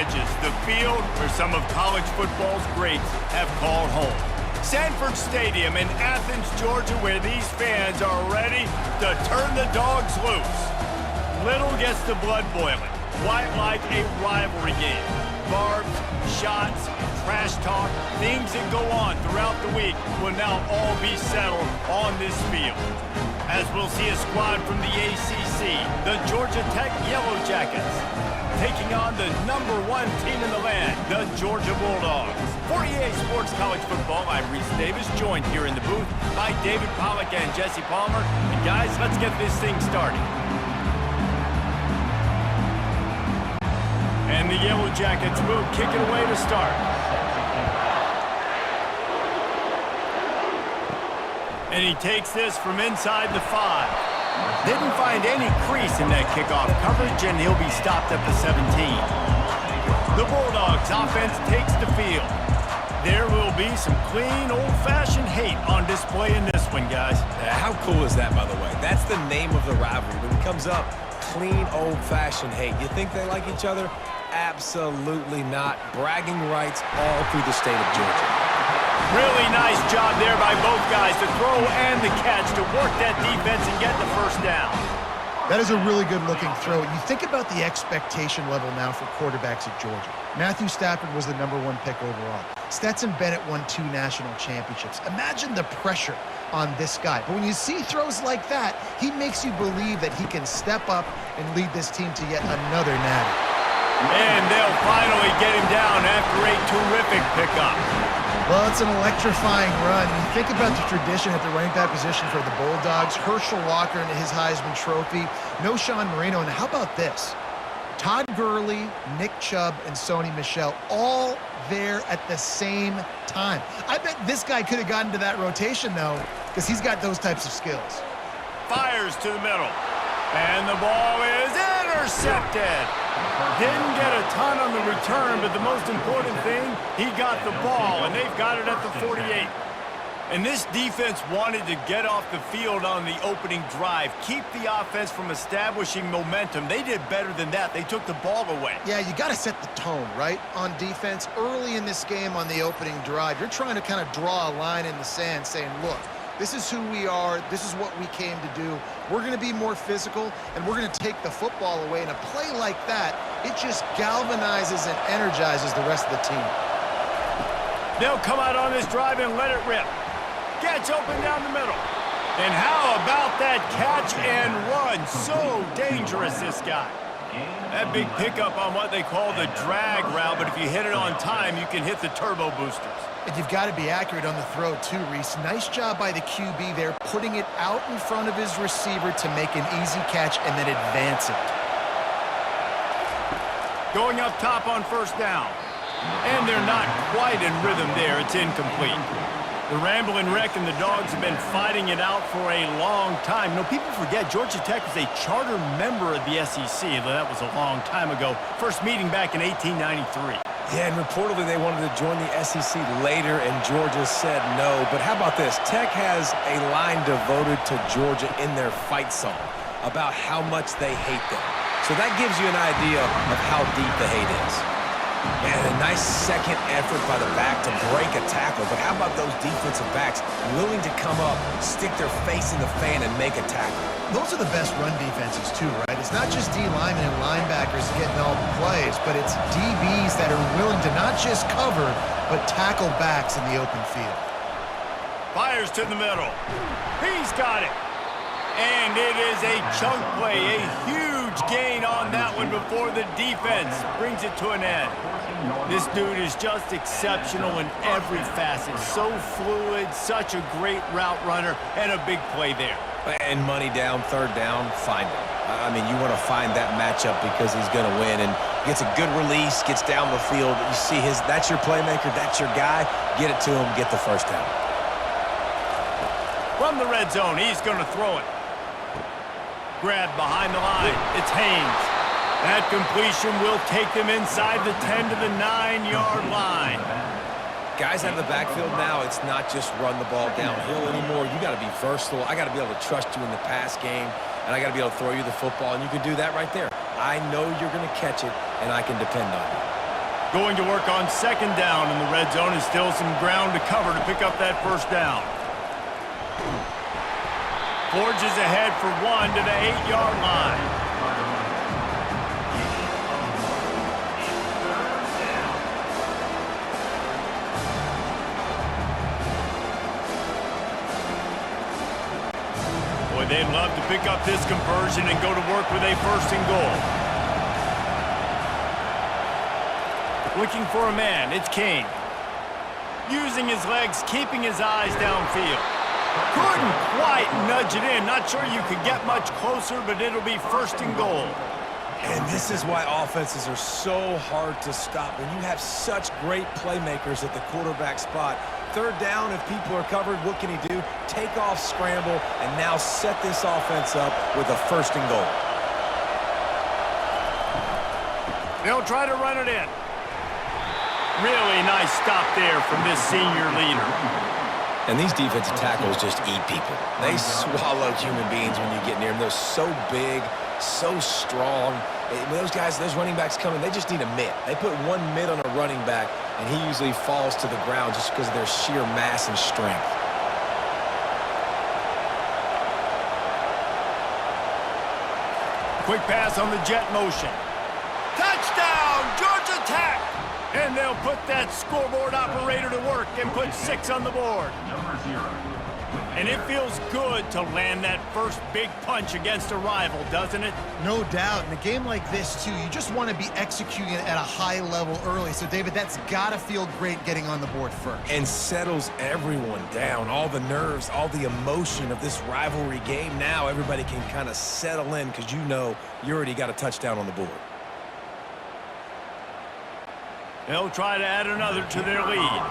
edges, the field where some of college football's greats have called home. Sanford Stadium in Athens, Georgia, where these fans are ready to turn the dogs loose. Little gets the blood boiling, quite like a rivalry game. Barbs, shots, trash talk, things that go on throughout the week will now all be settled on this field. As we'll see a squad from the ACC, the Georgia Tech Yellow Jackets, taking on the #1 team in the land, the Georgia Bulldogs. For EA Sports College Football, I'm Reese Davis, joined here in the booth by David Pollack and Jesse Palmer. And guys, let's get this thing started. And the Yellow Jackets will kick it away to start. And he takes this from inside the 5. Didn't find any crease in that kickoff coverage, and he'll be stopped at the 17. The Bulldogs offense takes the field. There will be some clean, old-fashioned hate on display in this one, guys. How cool is that, by the way? That's the name of the rivalry. When it comes up, clean, old-fashioned hate. You think they like each other? Absolutely not. Bragging rights all through the state of Georgia. Really nice job there by both guys to throw and the catch to work that defense and get the first down. That is a really good-looking throw. You think about the expectation level now for quarterbacks at Georgia. Matthew Stafford was the #1 pick overall. Stetson Bennett won 2 national championships. Imagine the pressure on this guy. But when you see throws like that, he makes you believe that he can step up and lead this team to yet another natty. And they'll finally get him down after a terrific pickup. Well, it's an electrifying run. You think about the tradition at the running back position for the Bulldogs. Herschel Walker and his Heisman Trophy. Knowshon Moreno. And how about this? Todd Gurley, Nick Chubb, and Sony Michel all there at the same time. I bet this guy could have gotten to that rotation, though, because he's got those types of skills. Fires to the middle. And the ball is intercepted. Didn't get a ton on the return, but the most important thing, he got the ball, and they've got it at the 48. And this defense wanted to get off the field on the opening drive, keep the offense from establishing momentum. They did better than that. They took the ball away. Yeah, you got to set the tone, right, on defense. Early in this game on the opening drive, you're trying to kind of draw a line in the sand saying, look, this is who we are. This is what we came to do. We're going to be more physical, and we're going to take the football away. And a play like that, it just galvanizes and energizes the rest of the team. They'll come out on this drive and let it rip. Gets open down the middle. And how about that catch and run? So dangerous, this guy. That big pickup on what they call the drag route, but if you hit it on time, you can hit the turbo boosters. And you've got to be accurate on the throw, too, Reese. Nice job by the QB there, putting it out in front of his receiver to make an easy catch and then advance it. Going up top on first down. And they're not quite in rhythm there. It's incomplete. The Ramblin' Wreck and the Dogs have been fighting it out for a long time. You know, people forget Georgia Tech was a charter member of the SEC. That was a long time ago. First meeting back in 1893. Yeah, and reportedly they wanted to join the SEC later, and Georgia said no. But how about this? Tech has a line devoted to Georgia in their fight song about how much they hate them. So that gives you an idea of how deep the hate is. Man, a nice second effort by the back to break a tackle. But how about those defensive backs willing to come up, stick their face in the fan, and make a tackle? Those are the best run defenses, too, right? It's not just D-linemen and linebackers getting all the plays, but it's DBs that are willing to not just cover, but tackle backs in the open field. Fires to the middle. He's got it. And it is a chunk play, a huge gain on that one before the defense brings it to an end. This dude is just exceptional in every facet. So fluid, such a great route runner, and a big play there. And money down, third down, find him. I mean, you want to find that matchup because he's going to win, and gets a good release, gets down the field. You see that's your playmaker, that's your guy. Get it to him, get the first down. From the red zone, he's going to throw it. Grabbed behind the line. It's Haynes. That completion will take them inside the 10 to the 9-yard line. Guys out of the backfield now, it's not just run the ball downhill anymore. You got to be versatile. I got to be able to trust you in the pass game, and I got to be able to throw you the football, and you can do that right there. I know you're going to catch it, and I can depend on you. Going to work on second down in the red zone, and still some ground to cover to pick up that first down. Forges ahead for one to the 8-yard line. Boy, they'd love to pick up this conversion and go to work with a first and goal. Looking for a man, it's King. Using his legs, keeping his eyes downfield. Couldn't quite nudge it in. Not sure you could get much closer, but it'll be first and goal. And this is why offenses are so hard to stop. When you have such great playmakers at the quarterback spot, third down, if people are covered, what can he do? Take off, scramble, and now set this offense up with a first and goal. They'll try to run it in. Really nice stop there from this senior leader. And these defensive tackles just eat people. They swallow human beings when you get near them. They're so big, so strong. When those guys, those running backs come in, they just need a mitt. They put one mitt on a running back, and he usually falls to the ground just because of their sheer mass and strength. Quick pass on the jet motion. Touchdown, Georgia Tech! And they'll put that scoreboard operator to work and put 6 on the board. And it feels good to land that first big punch against a rival, doesn't it? No doubt. In a game like this, too, you just want to be executing it at a high level early. So, David, that's got to feel great getting on the board first. And settles everyone down. All the nerves, all the emotion of this rivalry game. Now everybody can kind of settle in because you know you already got a touchdown on the board. They'll try to add another to their lead.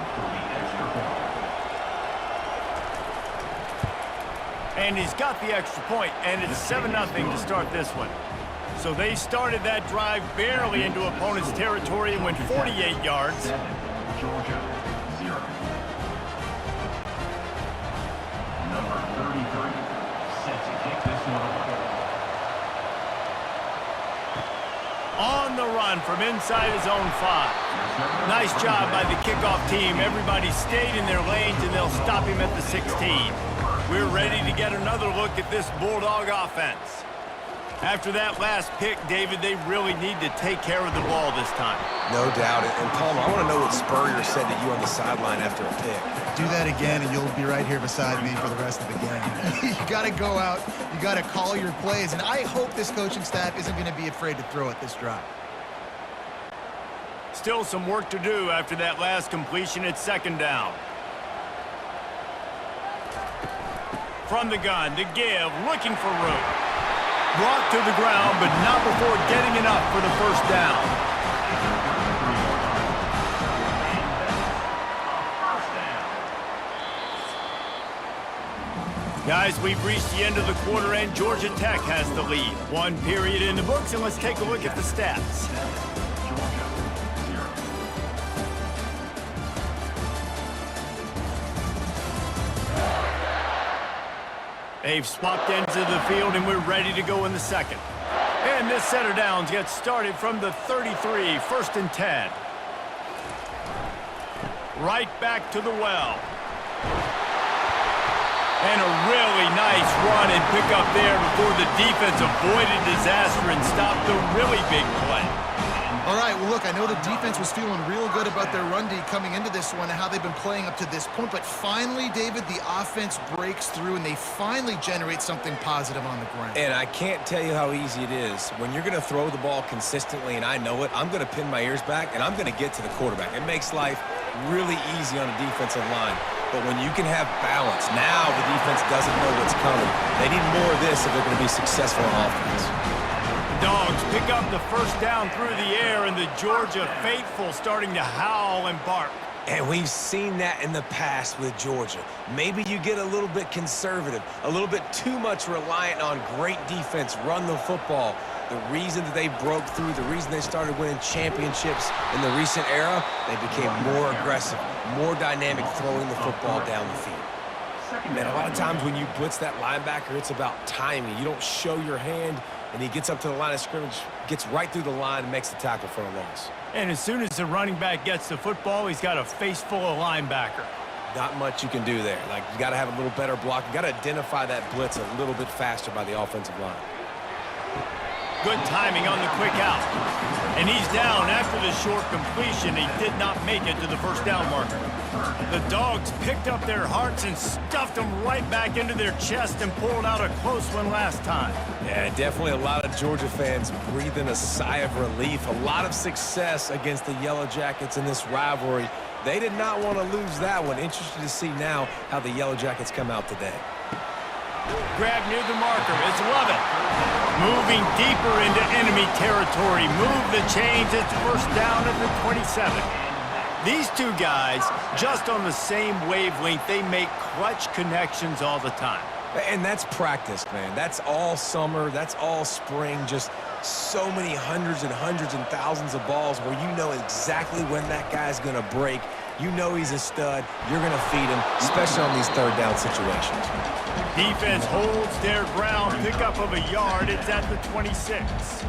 And he's got the extra point, and it's 7-0 to start this one. So they started that drive barely into opponent's territory and went 48 yards. Georgia, 0. Number 33, set to kick this one away. On the run from inside his own 5. Nice job by the kickoff team. Everybody stayed in their lanes, and they'll stop him at the 16. We're ready to get another look at this Bulldog offense. After that last pick, David, they really need to take care of the ball this time. No doubt. And Palmer, I want to know what Spurrier said to you on the sideline after a pick. Do that again, and you'll be right here beside me for the rest of the game. You got to go out. You got to call your plays. And I hope this coaching staff isn't going to be afraid to throw at this drive. Still some work to do after that last completion at second down. From the gun to give, looking for room. Brought to the ground, but not before getting enough for the first down. Guys, we've reached the end of the quarter, and Georgia Tech has the lead. 1 period in the books, and let's take a look at the stats. They've swapped ends of the field, and we're ready to go in the second. And this set of downs gets started from the 33, first and 10. Right back to the well. And a really nice run and pick up there before the defense avoided disaster and stopped a really big play. All right, well, look, I know the defense was feeling real good about their run D coming into this one and how they've been playing up to this point. But finally, David, the offense breaks through, and they finally generate something positive on the ground. And I can't tell you how easy it is. When you're going to throw the ball consistently, and I know it, I'm going to pin my ears back, and I'm going to get to the quarterback. It makes life really easy on a defensive line. But when you can have balance, now the defense doesn't know what's coming. They need more of this if they're going to be successful on offense. Dogs pick up the first down through the air, and the Georgia faithful starting to howl and bark. And we've seen that in the past with Georgia. Maybe you get a little bit conservative, a little bit too much reliant on great defense, run the football. The reason that they broke through, the reason they started winning championships in the recent era, they became more aggressive, more dynamic throwing the football down the field. Man, a lot of times when you blitz that linebacker, it's about timing. You don't show your hand. and he gets up to the line of scrimmage, gets right through the line, and makes the tackle for a loss. And as soon as the running back gets the football, he's got a face full of linebacker. Not much you can do there. Like, you got to have a little better block. You got to identify that blitz a little bit faster by the offensive line. Good timing on the quick out. And he's down after the short completion. He did not make it to the first down marker. The Dogs picked up their hearts and stuffed them right back into their chest and pulled out a close one last time. Yeah, definitely a lot of Georgia fans breathing a sigh of relief. A lot of success against the Yellow Jackets in this rivalry. They did not want to lose that one. Interested to see now how the Yellow Jackets come out today. Grab near the marker. It's Lovett. Moving deeper into enemy territory. Move the chains. It's first down at the 27. These two guys, just on the same wavelength, they make clutch connections all the time. And that's practice, man. That's all summer. That's all spring. Just so many hundreds and thousands of balls where you know exactly when that guy's going to break. You know he's a stud. You're going to feed him, especially on these third down situations. Defense holds their ground. Pickup of a yard. It's at the 26.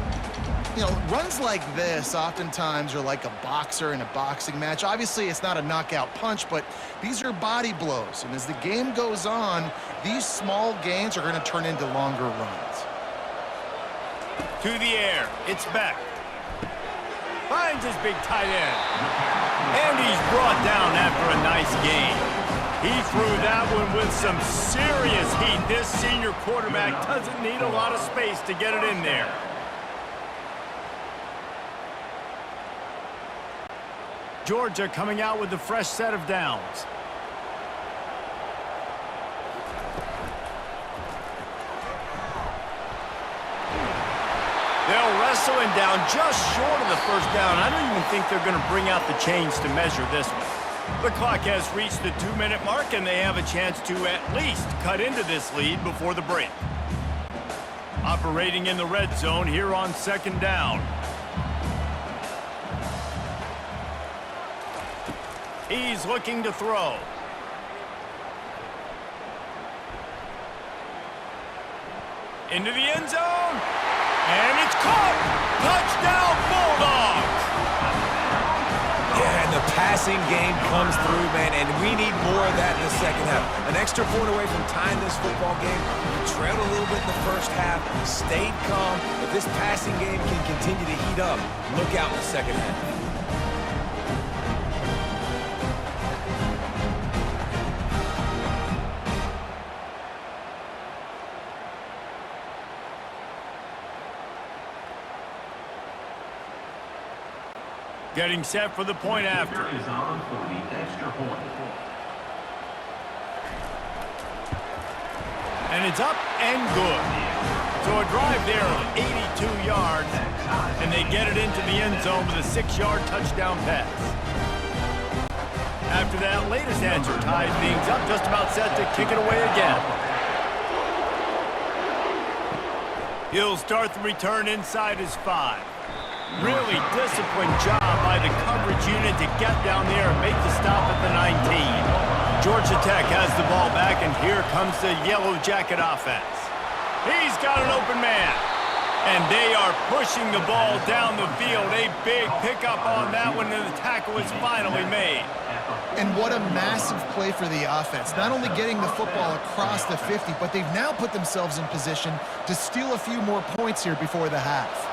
You know, runs like this oftentimes are like a boxer in a boxing match. Obviously, it's not a knockout punch, but these are body blows. And as the game goes on, these small gains are going to turn into longer runs. To the air. It's Beck. Finds his big tight end. And he's brought down after a nice gain. He threw that one with some serious heat. This senior quarterback doesn't need a lot of space to get it in there. Georgia coming out with a fresh set of downs. They'll wrestle him down just short of the first down. I don't even think they're going to bring out the chains to measure this one. The clock has reached the 2-minute mark, and they have a chance to at least cut into this lead before the break. Operating in the red zone here on second down. He's looking to throw. Into the end zone. And it's caught. Touchdown, Bulldogs. Yeah, and the passing game comes through, man, and we need more of that in the second half. An extra point away from tying this football game. We trailed a little bit in the first half, stayed calm. If this passing game can continue to heat up, look out in the second half. Getting set for the point after. Is on for the extra point. And it's up and good. So a drive there of 82 yards, and they get it into the end zone with a 6-yard touchdown pass. After that latest answer ties things up, just about set to kick it away again. He'll start the return inside his 5. Really disciplined job by the coverage unit to get down there and make the stop at the 19. Georgia Tech has the ball back, and here comes the Yellow Jacket offense. He's got an open man, and they are pushing the ball down the field. A big pickup on that one, and the tackle is finally made. And what a massive play for the offense. Not only getting the football across the 50, but they've now put themselves in position to steal a few more points here before the half.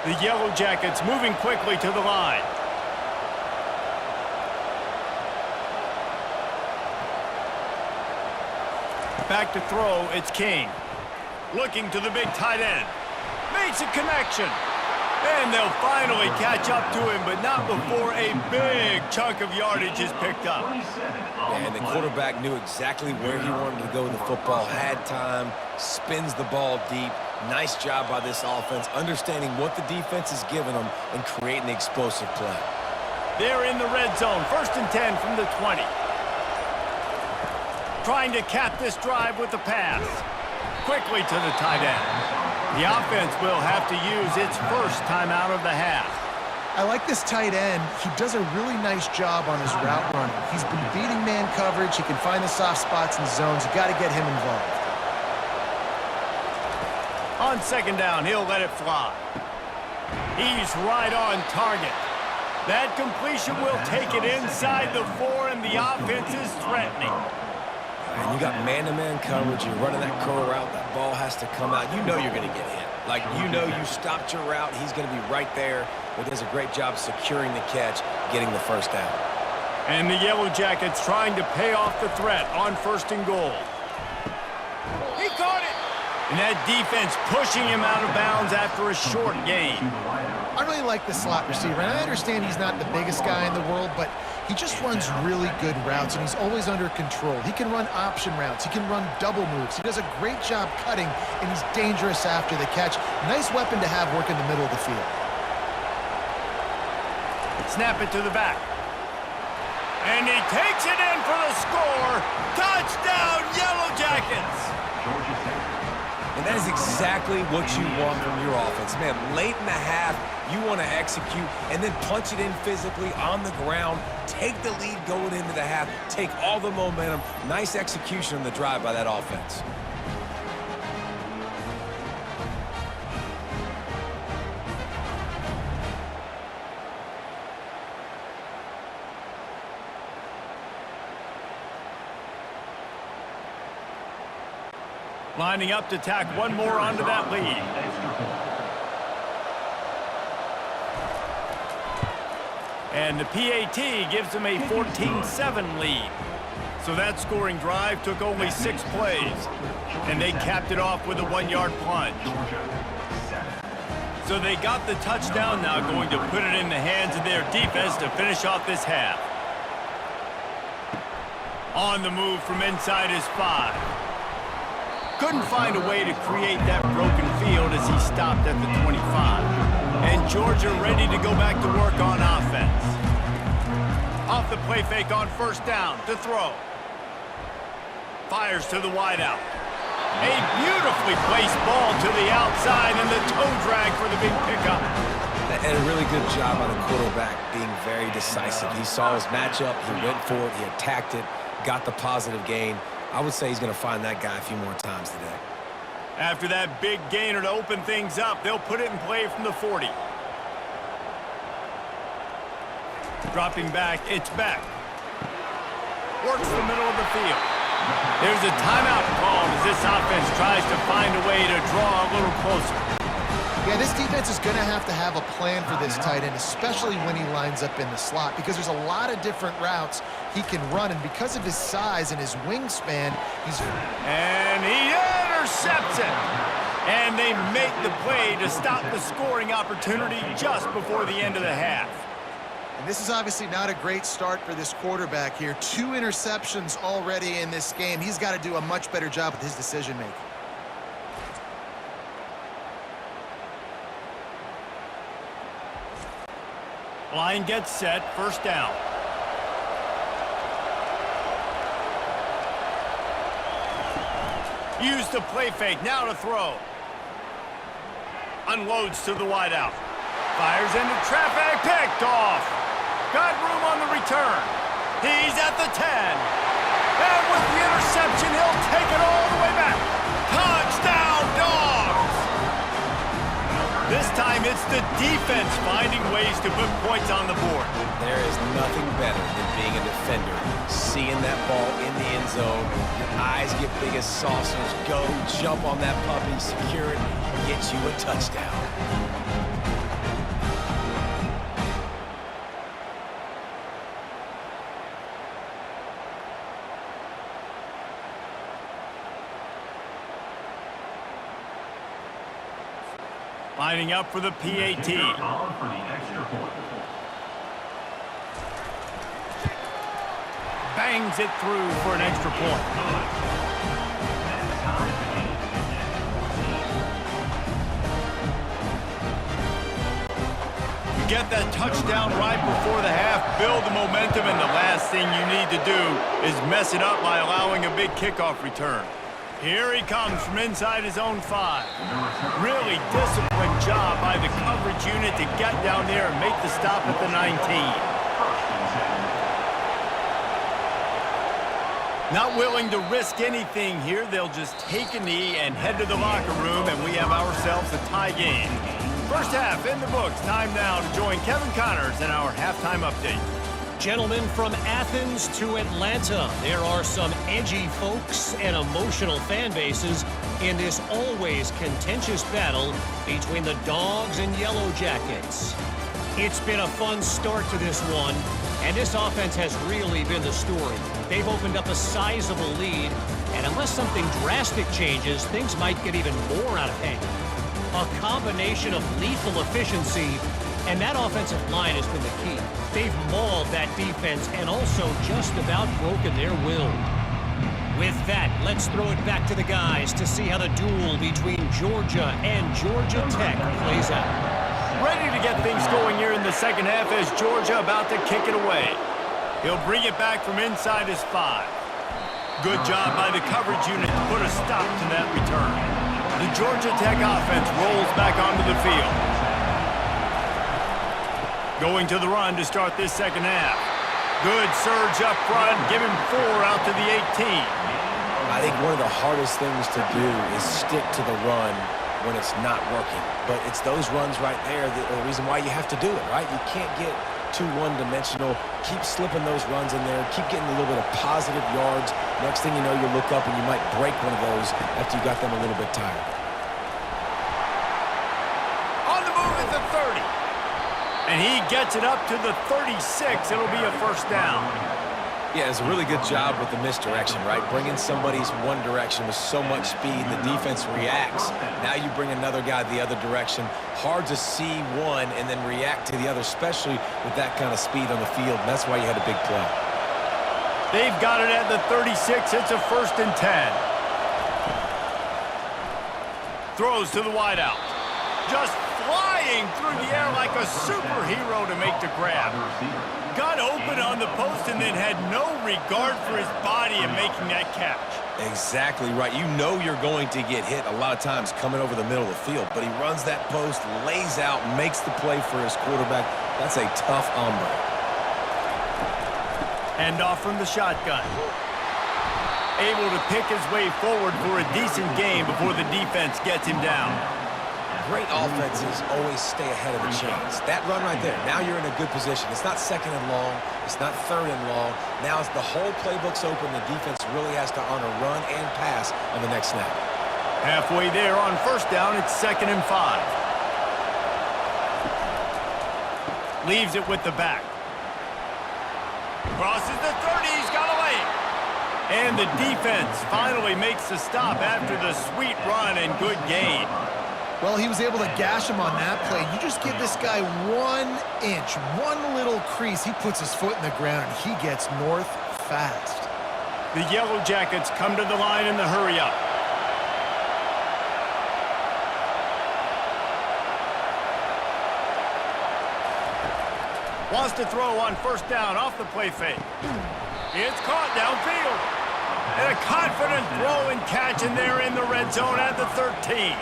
The Yellow Jackets moving quickly to the line. Back to throw, it's King. Looking to the big tight end. Makes a connection. And they'll finally catch up to him, but not before a big chunk of yardage is picked up. And the quarterback knew exactly where he wanted to go with the football, had time, spins the ball deep. Nice job by this offense, understanding what the defense is giving them and creating the explosive play. They're in the red zone, 1st and 10 from the 20. Trying to cap this drive with the pass. Quickly to the tight end. The offense will have to use its first timeout of the half. I like this tight end. He does a really nice job on his route running. He's been beating man coverage. He can find the soft spots in zones. You got to get him involved. On second down, he'll let it fly. He's right on target. That completion will take it inside the 4, and the offense is threatening. And you got man-to-man coverage. You're running that curl route. That ball has to come out. You know you're going to get hit. Like, you know you stopped your route. He's going to be right there. But does a great job securing the catch, getting the first down. And the Yellow Jackets trying to pay off the threat on 1st and goal. He caught it! And that defense pushing him out of bounds after a short gain. I really like the slot receiver, and I understand he's not the biggest guy in the world, but he just runs really good routes, and he's always under control. He can run option routes. He can run double moves. He does a great job cutting, and he's dangerous after the catch. Nice weapon to have work in the middle of the field. Snap it to the back. And he takes it in for the score. Touchdown, Yellow Jackets! And that is exactly what you want from your offense. Man, late in the half, you want to execute and then punch it in physically on the ground, take the lead going into the half, take all the momentum. Nice execution on the drive by that offense. Lining up to tack one more onto that lead. And the PAT gives them a 14-7 lead. So that scoring drive took only 6 plays. And they capped it off with a 1-yard plunge. So they got the touchdown, now going to put it in the hands of their defense to finish off this half. On the move from inside his 5. Couldn't find a way to create that broken field as he stopped at the 25. And Georgia ready to go back to work on offense. Off the play fake on 1st down to throw. Fires to the wideout. A beautifully placed ball to the outside and the toe drag for the big pickup. And a really good job by the quarterback being very decisive. He saw his matchup, he went for it, he attacked it, got the positive gain. I would say he's going to find that guy a few more times today. After that big gainer to open things up, they'll put it in play from the 40. Dropping back, it's back. Works the middle of the field. There's a timeout called as this offense tries to find a way to draw a little closer. Yeah, this defense is going to have a plan for this tight end, especially when he lines up in the slot, because there's a lot of different routes he can run, and because of his size and his wingspan, he's... And he intercepts it! And they make the play to stop the scoring opportunity just before the end of the half. And this is obviously not a great start for this quarterback here. 2 interceptions already in this game. He's got to do a much better job with his decision-making. Line gets set, 1st down. Use the play fake, now to throw. Unloads to the wideout. Fires into traffic, picked off. Got room on the return. He's at the 10. And with the interception, he'll take it all the way back. Touchdown, Dogs! This time it's the defense finding ways to put points on the board. There is nothing better than being a defender. Seeing that ball in the end zone, your eyes get big as saucers. Go, jump on that puppy, secure it, get you a touchdown. Lining up for the PAT. Bangs it through for an extra point. You get that touchdown right before the half, build the momentum, and the last thing you need to do is mess it up by allowing a big kickoff return. Here he comes from inside his own 5. Really disciplined job by the coverage unit to get down there and make the stop at the 19. Not willing to risk anything here. They'll just take a knee and head to the locker room, and we have ourselves a tie game. First half in the books. Time now to join Kevin Connors in our halftime update. Gentlemen, from Athens to Atlanta, there are some edgy folks and emotional fan bases in this always contentious battle between the Dogs and Yellow Jackets. It's been a fun start to this one, and this offense has really been the story. They've opened up a sizable lead, and unless something drastic changes, things might get even more out of hand. A combination of lethal efficiency, and that offensive line has been the key. They've mauled that defense and also just about broken their will. With that, let's throw it back to the guys to see how the duel between Georgia and Georgia Tech plays out. Ready to get things going here in the second half as Georgia about to kick it away. He'll bring it back from inside his 5. Good job by the coverage unit to put a stop to that return. The Georgia Tech offense rolls back onto the field. Going to the run to start this second half. Good surge up front, give him 4 out to the 18. I think one of the hardest things to do is stick to the run when it's not working. But it's those runs right there that are the reason why you have to do it, right? You can't get too one-dimensional. Keep slipping those runs in there. Keep getting a little bit of positive yards. Next thing you know, you look up and you might break one of those after you got them a little bit tired. On the move at the 30. And he gets it up to the 36. It'll be a first down. Yeah, it's a really good job with the misdirection, right? Bringing somebody's one direction with so much speed, the defense reacts. Now you bring another guy the other direction. Hard to see one and then react to the other, especially with that kind of speed on the field. And that's why you had a big play. They've got it at the 36. It's a 1st and 10. Throws to the wideout. Just flying through the air like a superhero to make the grab. Got open on the post and then had no regard for his body in making that catch. Exactly right. You know you're going to get hit a lot of times coming over the middle of the field, but he runs that post, lays out, makes the play for his quarterback. That's a tough hombre. Hand off from the shotgun. Able to pick his way forward for a decent gain before the defense gets him down. Great offenses always stay ahead of the chains. That run right there, now you're in a good position. It's not 2nd and long. It's not 3rd and long. Now it's the whole playbook's open. The defense really has to honor run and pass on the next snap. Halfway there on 1st down, it's 2nd and 5. Leaves it with the back. Crosses the 30, he's got away. And the defense finally makes the stop after the sweet run and good gain. Well, he was able to gash him on that play. You just give this guy 1 inch, one little crease. He puts his foot in the ground, and he gets north fast. The Yellow Jackets come to the line in the hurry-up. Wants to throw on 1st down off the play fake. It's caught downfield. And a confident throw and catch, and they're in the red zone at the 13.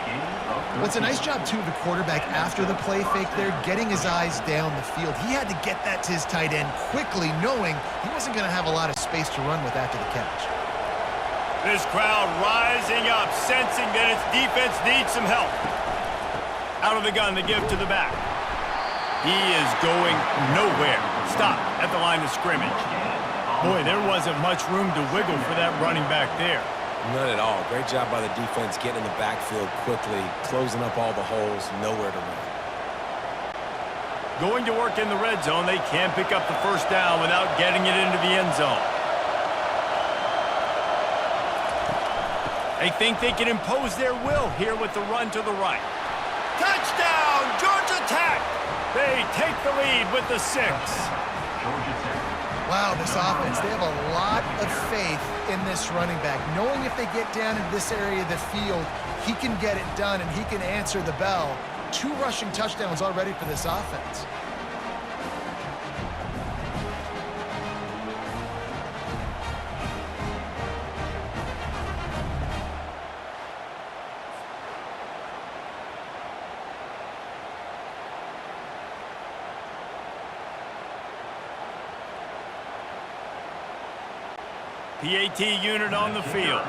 Well, it's a nice job, too, of the quarterback after the play fake there, getting his eyes down the field. He had to get that to his tight end quickly, knowing he wasn't going to have a lot of space to run with after the catch. This crowd rising up, sensing that its defense needs some help. Out of the gun to give to the back. He is going nowhere. Stop at the line of scrimmage. Boy, there wasn't much room to wiggle for that running back there. None at all. Great job by the defense getting in the backfield quickly, closing up all the holes, nowhere to run. Going to work in the red zone, they can't pick up the 1st down without getting it into the end zone. They think they can impose their will here with the run to the right. Touchdown, Georgia Tech! They take the lead with the 6. Wow, this offense, they have a lot of faith in this running back. Knowing if they get down in this area of the field, he can get it done and he can answer the bell. 2 rushing touchdowns already for this offense. PAT unit on the field.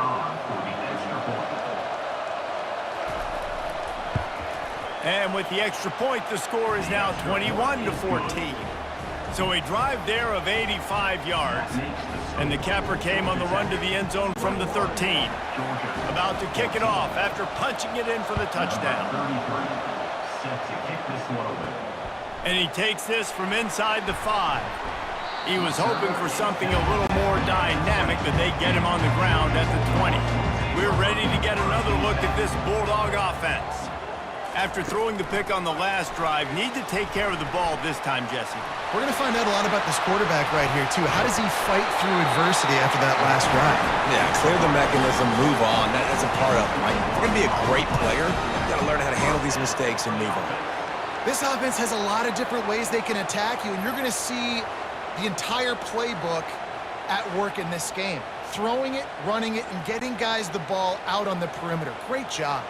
And with the extra point, the score is now 21-14. So a drive there of 85 yards. And the capper came on the run to the end zone from the 13. About to kick it off after punching it in for the touchdown. And he takes this from inside the 5. He was hoping for something a little more dynamic, but they get him on the ground at the 20. We're ready to get another look at this Bulldog offense. After throwing the pick on the last drive, need to take care of the ball this time, Jesse. We're going to find out a lot about this quarterback right here, too. How does he fight through adversity after that last drive? Yeah, clear the mechanism, move on. That's a part of it, right? If you're going to be a great player, you got to learn how to handle these mistakes and move on. This offense has a lot of different ways they can attack you, and you're going to see the entire playbook at work in this game. Throwing it, running it, and getting guys the ball out on the perimeter. Great job.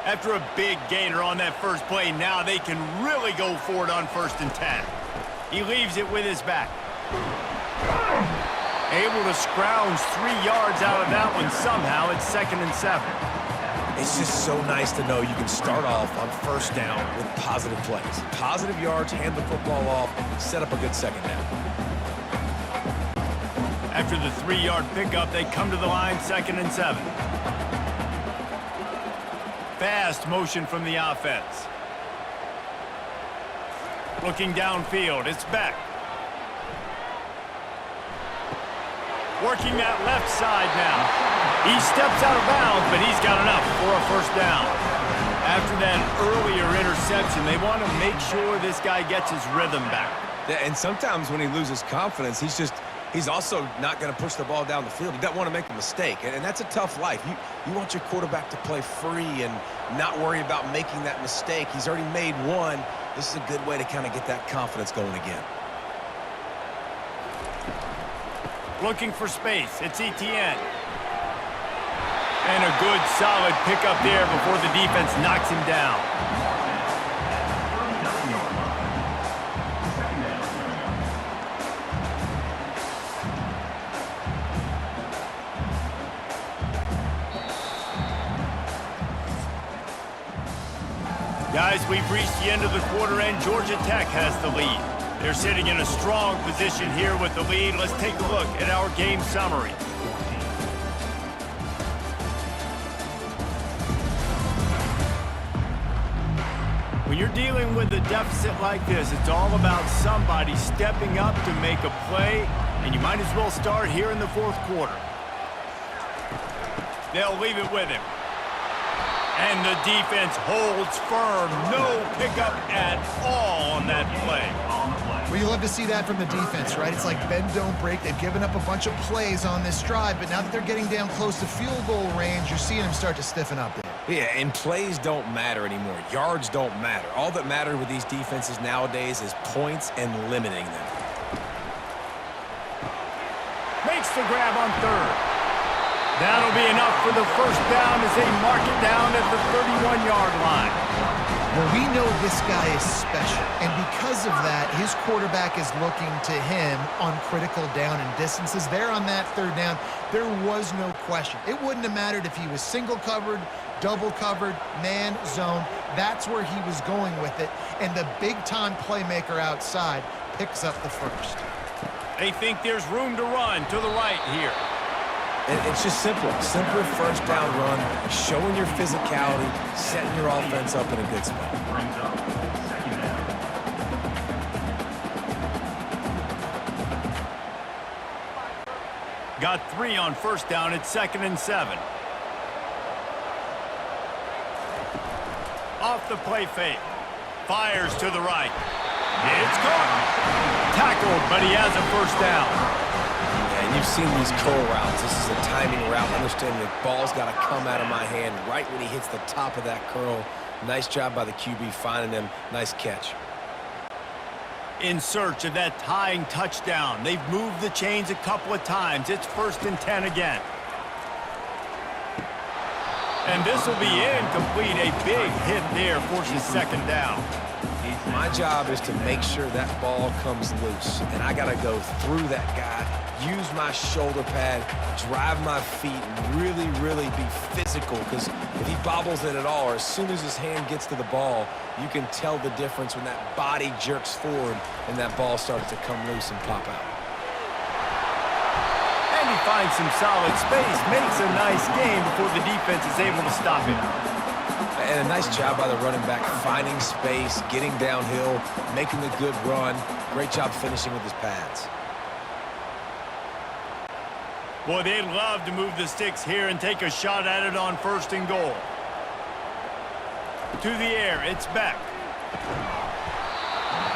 After a big gainer on that first play, now they can really go for it on 1st and 10. He leaves it with his back. Able to scrounge 3 yards out of that one somehow. It's 2nd and 7. It's just so nice to know you can start off on 1st down with positive plays. Positive yards, hand the football off, set up a good 2nd down. After the 3-yard pickup, they come to the line 2nd and 7. Fast motion from the offense. Looking downfield, it's Beck. Working that left side now. He steps out of bounds, but he's got enough for a 1st down. After that earlier interception, they want to make sure this guy gets his rhythm back. Yeah, and sometimes when he loses confidence, he's also not going to push the ball down the field. He doesn't want to make a mistake, and that's a tough life. You want your quarterback to play free and not worry about making that mistake. He's already made one. This is a good way to kind of get that confidence going again. Looking for space. It's Etienne. And a good, solid pickup there before the defense knocks him down. Guys, we've reached the end of the quarter, and Georgia Tech has the lead. They're sitting in a strong position here with the lead. Let's take a look at our game summary. When you're dealing with a deficit like this, it's all about somebody stepping up to make a play, and you might as well start here in the 4th quarter. They'll leave it with him. And the defense holds firm. No pickup at all on that play. Well, you love to see that from the defense, right? It's like bend, don't break. They've given up a bunch of plays on this drive, but now that they're getting down close to field goal range, you're seeing them start to stiffen up there. Yeah, and plays don't matter anymore. Yards don't matter. All that matters with these defenses nowadays is points and limiting them. Makes the grab on 3rd. That'll be enough for the 1st down as they mark it down at the 31-yard line. Well, we know this guy is special, and because of that, his quarterback is looking to him on critical down and distances. There on that 3rd down, there was no question. It wouldn't have mattered if he was single covered, double covered, man, zone. That's where he was going with it, and the big-time playmaker outside picks up the 1st. They think there's room to run to the right here. And it's just simple 1st down run, showing your physicality, setting your offense up in a good spot. Got 3 on 1st down. It's 2nd and 7. Off the play fake. Fires to the right. It's caught. Tackled, but he has a 1st down. And you've seen these curl routes. This is a timing route. Understanding the ball's got to come out of my hand right when he hits the top of that curl. Nice job by the QB finding him. Nice catch. In search of that tying touchdown. They've moved the chains a couple of times. It's 1st and 10 again. And this will be incomplete. A big hit there forces 2nd down. My job is to make sure that ball comes loose, and I got to go through that guy, use my shoulder pad, drive my feet, and really, really be physical, because if he bobbles it at all, or as soon as his hand gets to the ball, you can tell the difference when that body jerks forward and that ball starts to come loose and pop out. And he finds some solid space, makes a nice game before the defense is able to stop him. And a nice job by the running back, finding space, getting downhill, making a good run. Great job finishing with his pads. Boy, they'd love to move the sticks here and take a shot at it on 1st and goal. To the air, it's Beck.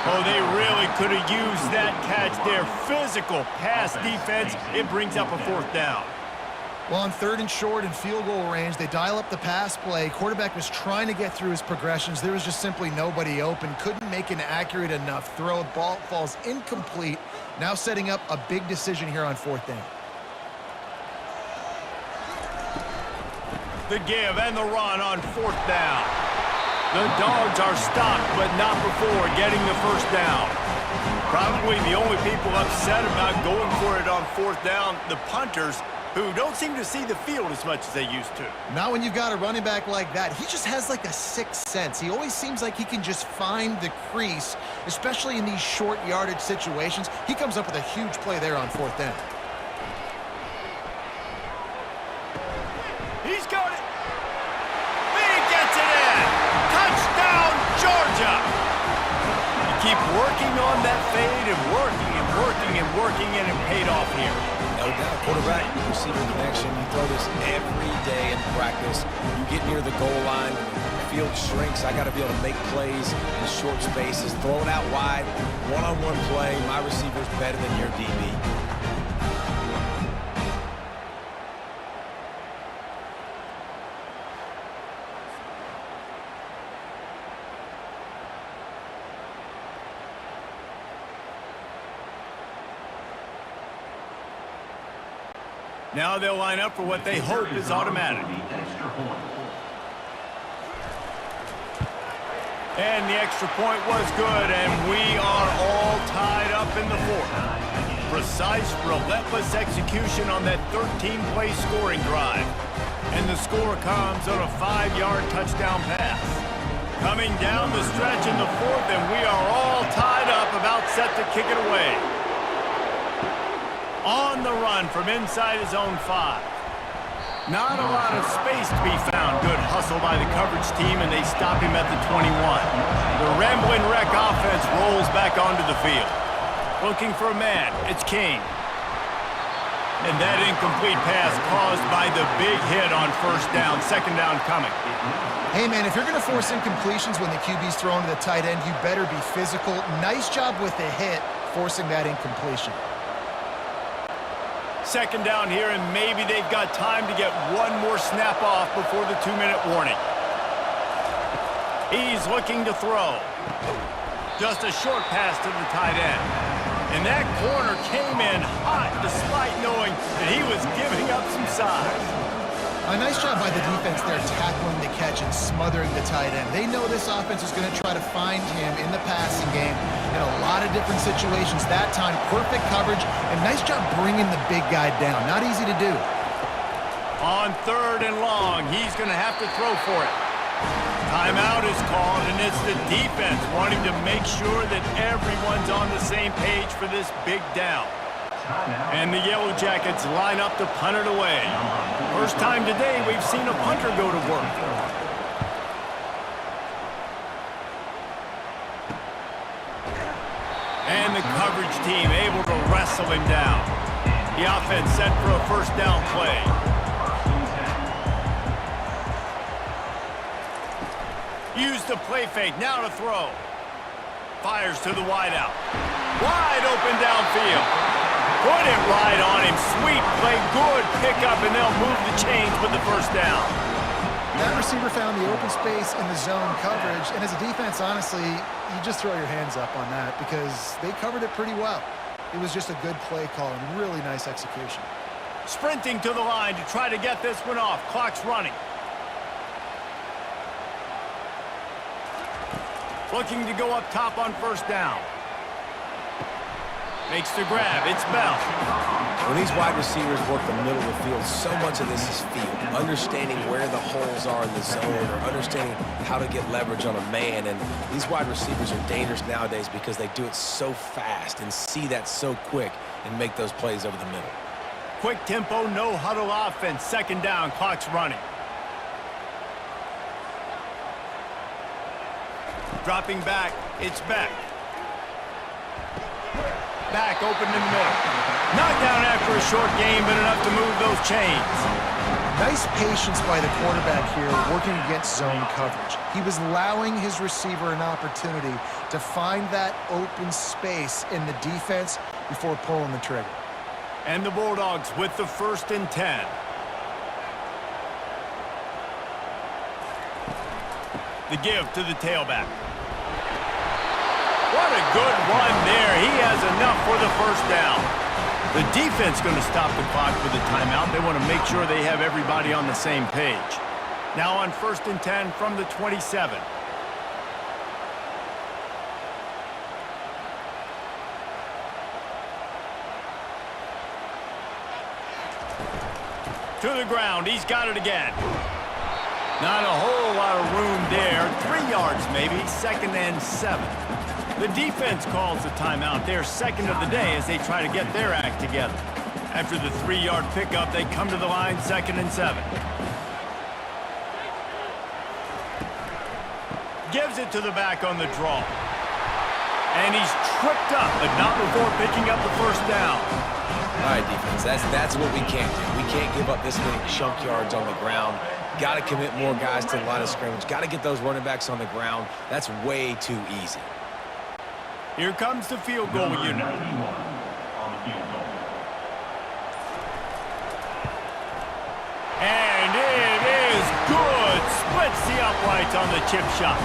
Oh, they really could have used that catch there. Physical pass defense. It brings up a 4th down. Well, on 3rd and short and field goal range, they dial up the pass play. Quarterback was trying to get through his progressions. There was just simply nobody open. Couldn't make an accurate enough throw. Ball falls incomplete. Now setting up a big decision here on 4th down. The give and the run on 4th down. The Dogs are stopped, but not before getting the 1st down. Probably the only people upset about going for it on 4th down, the punters, who don't seem to see the field as much as they used to. Not when you've got a running back like that. He just has like a sixth sense. He always seems like he can just find the crease, especially in these short yardage situations. He comes up with a huge play there on 4th down. He's got it. He gets it in. Touchdown, Georgia. You keep working on that fade and working and working and working, and it paid off here. No doubt, quarterback, receiver connection. You throw this every day in practice. You get near the goal line, the field shrinks. I got to be able to make plays in short spaces, throw it out wide, one-on-one play. My receiver's better than your DB. Now they'll line up for what they hope is automatic. And the extra point was good, and we are all tied up in the 4th. Precise, relentless execution on that 13-play scoring drive. And the score comes on a 5-yard touchdown pass. Coming down the stretch in the 4th, and we are all tied up, about set to kick it away. On the run from inside his own 5. Not a lot of space to be found. Good hustle by the coverage team, and they stop him at the 21. The Ramblin' Wreck offense rolls back onto the field. Looking for a man. It's King. And that incomplete pass caused by the big hit on 1st down. 2nd down coming. Hey, man, if you're going to force incompletions when the QB's thrown to the tight end, you better be physical. Nice job with the hit, forcing that incompletion. 2nd down here, and maybe they've got time to get one more snap off before the 2-minute warning. He's looking to throw. Just a short pass to the tight end. And that corner came in hot despite knowing that he was giving up some size. A nice job by the defense there, tackling the catch and smothering the tight end. They know this offense is going to try to find him in the passing game in a lot of different situations. That time, perfect coverage, and nice job bringing the big guy down. Not easy to do. On 3rd and long, he's going to have to throw for it. Timeout is called, and it's the defense wanting to make sure that everyone's on the same page for this big down. And the Yellow Jackets line up to punt it away. First time today we've seen a punter go to work. And the coverage team able to wrestle him down. The offense set for a 1st down play. Used the play fake, now to throw. Fires to the wideout. Wide open downfield. Put it right on him. Sweet play, good pickup, and they'll move the chains with the 1st down. That receiver found the open space in the zone coverage, and as a defense, honestly, you just throw your hands up on that because they covered it pretty well. It was just a good play call and really nice execution. Sprinting to the line to try to get this one off. Clock's running. Looking to go up top on first down. Makes the grab. It's Bell. When these wide receivers work the middle of the field, so much of this is feel. Understanding where the holes are in the zone or understanding how to get leverage on a man. And these wide receivers are dangerous nowadays because they do it so fast and see that so quick and make those plays over the middle. Quick tempo, no huddle offense. Second down, clock's running. Dropping back, it's Beck. Back open in the middle. Knocked down after a short game, but enough to move those chains. Nice patience by the quarterback here working against zone coverage. He was allowing his receiver an opportunity to find that open space in the defense before pulling the trigger. And the Bulldogs with the 1st and 10. The give to the tailback. What a good run there. He has enough for the first down. The defense going to stop the clock with a timeout. They want to make sure they have everybody on the same page. Now on 1st and 10 from the 27. To the ground. He's got it again. Not a whole lot of room there. 3 yards maybe. 2nd and 7. The defense calls the timeout. They're second of the day as they try to get their act together. After the 3-yard pickup, they come to the line 2nd and 7. Gives it to the back on the draw. And he's tripped up, but not before picking up the first down. All right, defense, that's what we can't do. We can't give up this many chunk yards on the ground. Got to commit more guys to the line of scrimmage. Got to get those running backs on the ground. That's way too easy. Here comes the field goal unit. On the field goal. And it is good. Splits the uprights on the chip shot.